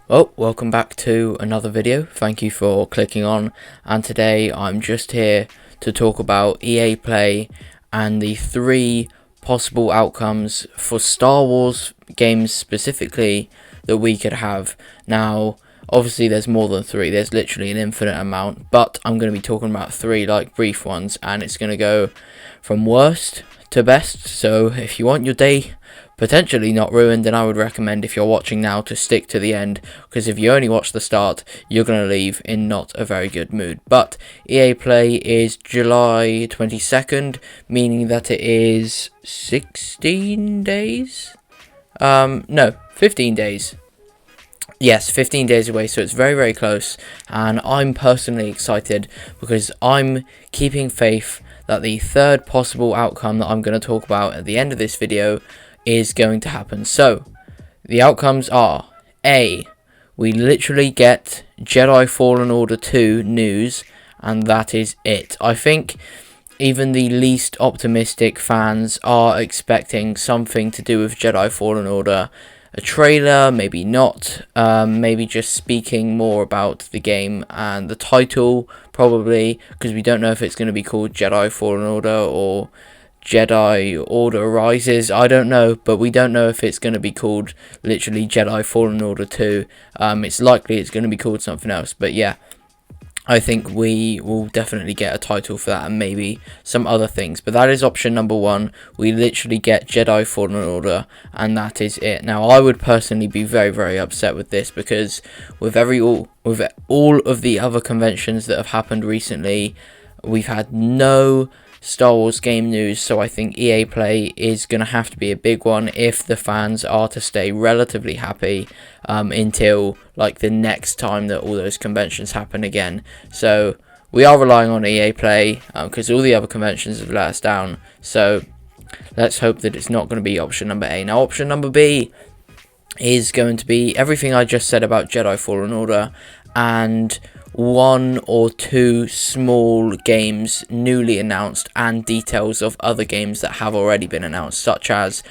Well, welcome back to another video. Thank you for clicking on, and today I'm just here to talk about EA Play and the three possible outcomes for Star Wars games specifically that we could have. Now, obviously there's more than three, there's literally an infinite amount, but I'm going to be talking about three like brief ones, and it's going to go from worst to best. So if you want your day potentially not ruined, then I would recommend, if you're watching now, to stick to the end, because if you only watch the start, you're going to leave in not a very good mood. But EA Play is July 22nd, meaning that it is 16 days? No, 15 days. Yes, 15 days away, so it's very, very close, and I'm personally excited because I'm keeping faith that the third possible outcome that I'm going to talk about at the end of this video is going to happen. So, the outcomes are: A, we literally get Jedi Fallen Order 2 news, and that is it. I think even the least optimistic fans are expecting something to do with Jedi Fallen Order. A trailer, maybe not, maybe just speaking more about the game and the title, probably, because we don't know if it's going to be called Jedi Fallen Order or Jedi Order Rises, I don't know, but we don't know if it's going to be called literally Jedi Fallen Order 2. It's likely it's going to be called something else, but yeah, I think we will definitely get a title for that and maybe some other things. But that is option number one. We literally get Jedi Fallen Order, and that is it. Now, I would personally be very, very upset with this, because with all of the other conventions that have happened recently, we've had no Star Wars game news, so I think EA Play is going to have to be a big one if the fans are to stay relatively happy until like the next time that all those conventions happen again. So we are relying on EA Play because all the other conventions have let us down, so let's hope that it's not going to be option number A. Now, option number B is going to be everything I just said about Jedi Fallen Order, and one or two small games newly announced and details of other games that have already been announced, such as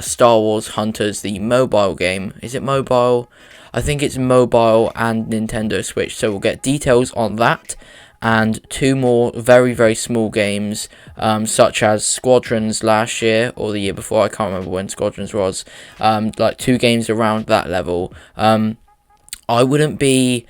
Star Wars Hunters, the mobile game. Is it mobile? I think it's mobile and Nintendo Switch, so we'll get details on that, and two more very, very small games, such as Squadrons last year or the year before, I can't remember when Squadrons was, like two games around that level. I wouldn't be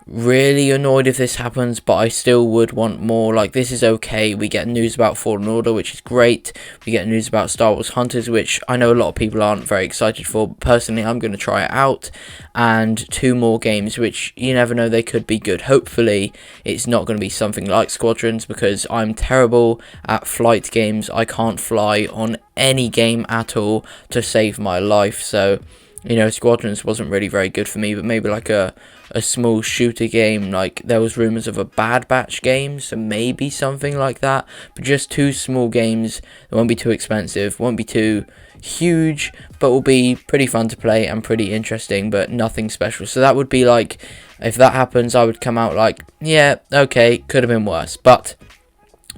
really annoyed if this happens, but I still would want more. Like, this is okay. We get news about Fallen Order, which is great. We get news about Star Wars Hunters, which I know a lot of people aren't very excited for. Personally, I'm going to try it out. And two more games, which you never know, they could be good. Hopefully, it's not going to be something like Squadrons, because I'm terrible at flight games. I can't fly on any game at all to save my life. So, you know, Squadrons wasn't really very good for me, but maybe like a small shooter game, like there was rumours of a Bad Batch game, so maybe something like that, but just two small games that won't be too expensive, won't be too huge, but will be pretty fun to play and pretty interesting, but nothing special. So that would be like, if that happens, I would come out like, yeah, okay, could have been worse. But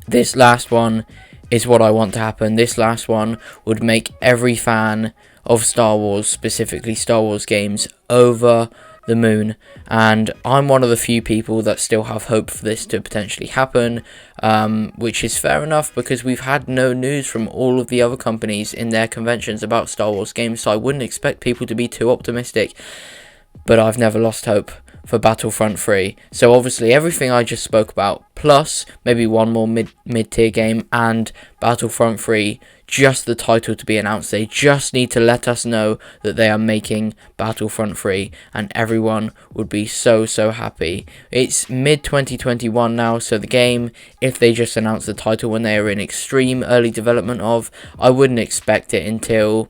this last one is what I want to happen. This last one would make every fan of Star Wars, specifically Star Wars games, over the moon, and I'm one of the few people that still have hope for this to potentially happen, which is fair enough, because we've had no news from all of the other companies in their conventions about Star Wars games, so I wouldn't expect people to be too optimistic, but I've never lost hope for Battlefront 3. So obviously everything I just spoke about, plus maybe one more mid-tier game, and Battlefront 3, just the title to be announced. They just need to let us know that they are making Battlefront 3, and everyone would be so, so happy. It's mid-2021 now, so the game, if they just announce the title when they are in extreme early development of, I wouldn't expect it until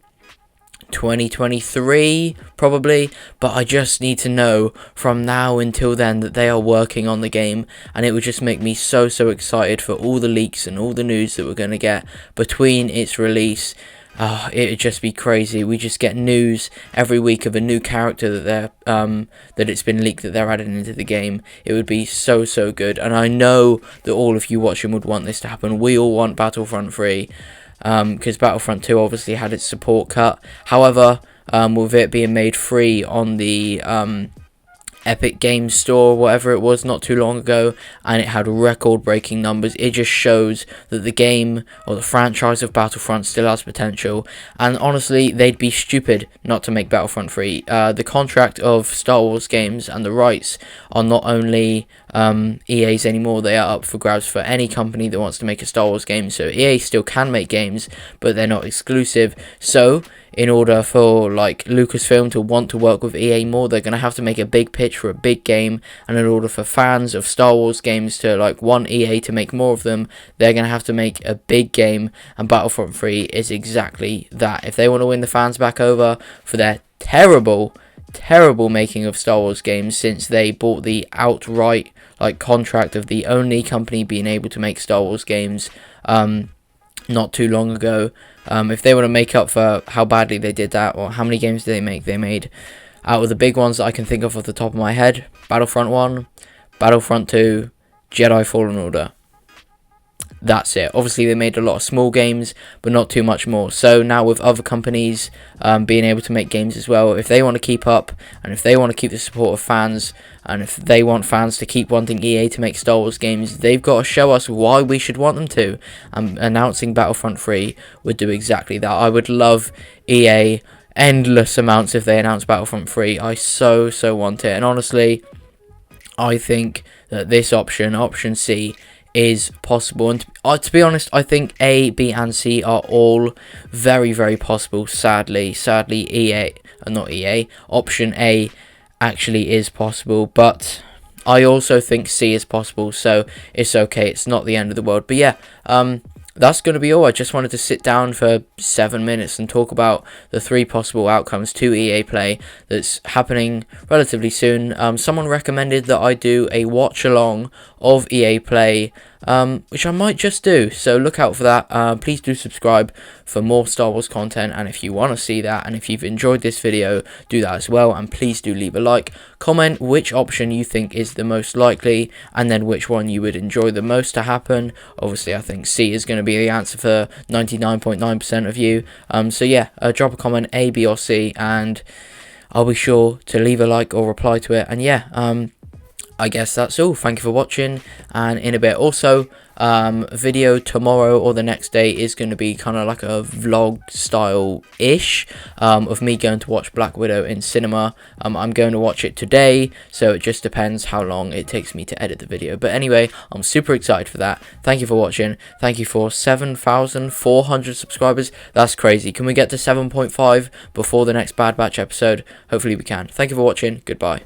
2023 probably, but I just need to know from now until then that they are working on the game, and it would just make me so, so excited for all the leaks and all the news that we're going to get between its release. It would just be crazy. We just get news every week of a new character that that it's been leaked that they're adding into the game. It would be so, so good, and I know that all of you watching would want this to happen. We all want Battlefront 3. Because Battlefront 2 obviously had its support cut. However, with it being made free on the Epic Games Store, whatever it was, not too long ago, and it had record-breaking numbers. It just shows that the game, or the franchise of Battlefront, still has potential, and honestly, they'd be stupid not to make Battlefront free. The contract of Star Wars games and the rights are not only EA's anymore, they are up for grabs for any company that wants to make a Star Wars game, so EA still can make games, but they're not exclusive. So in order for like Lucasfilm to want to work with EA more, they're going to have to make a big pitch for a big game, and in order for fans of Star Wars games to like want EA to make more of them, they're going to have to make a big game, and Battlefront 3 is exactly that. If they want to win the fans back over for their terrible making of Star Wars games, since they bought the outright like contract of the only company being able to make Star Wars games not too long ago, if they want to make up for how badly they did that, or how many games did they make? They made, out of the big ones that I can think of off the top of my head, Battlefront 1, Battlefront 2, Jedi Fallen Order. That's it. Obviously they made a lot of small games, but not too much more. So now with other companies being able to make games as well, if they want to keep up, and if they want to keep the support of fans, and if they want fans to keep wanting EA to make Star Wars games, they've got to show us why we should want them to. Announcing Battlefront 3 would do exactly that. I would love EA endless amounts if they announce Battlefront 3. I so want it, and honestly, I think that this option C, is possible, and to be honest, I think A, B and C are all very possible. Sadly option A actually is possible, but I also think C is possible, so it's okay, it's not the end of the world. But yeah, that's going to be all. I just wanted to sit down for 7 minutes and talk about the 3 possible outcomes to EA Play that's happening relatively soon. Someone recommended that I do a watch along of EA Play, which I might just do, so look out for that. Please do subscribe for more Star Wars content, and if you want to see that, and if you've enjoyed this video, do that as well, and please do leave a like, comment which option you think is the most likely, and then which one you would enjoy the most to happen. Obviously I think C is going to be the answer for 99.9% of you, so yeah, drop a comment A, B or C, and I'll be sure to leave a like or reply to it. And yeah, I guess that's all. Thank you for watching, and in a bit also, video tomorrow or the next day is going to be kind of like a vlog style ish of me going to watch Black Widow in cinema. I'm going to watch it today, so it just depends how long it takes me to edit the video, but anyway, I'm super excited for that. Thank you for watching. Thank you for 7,400 subscribers. That's crazy. Can we get to 7.5 before the next Bad Batch episode? Hopefully we can. Thank you for watching. Goodbye.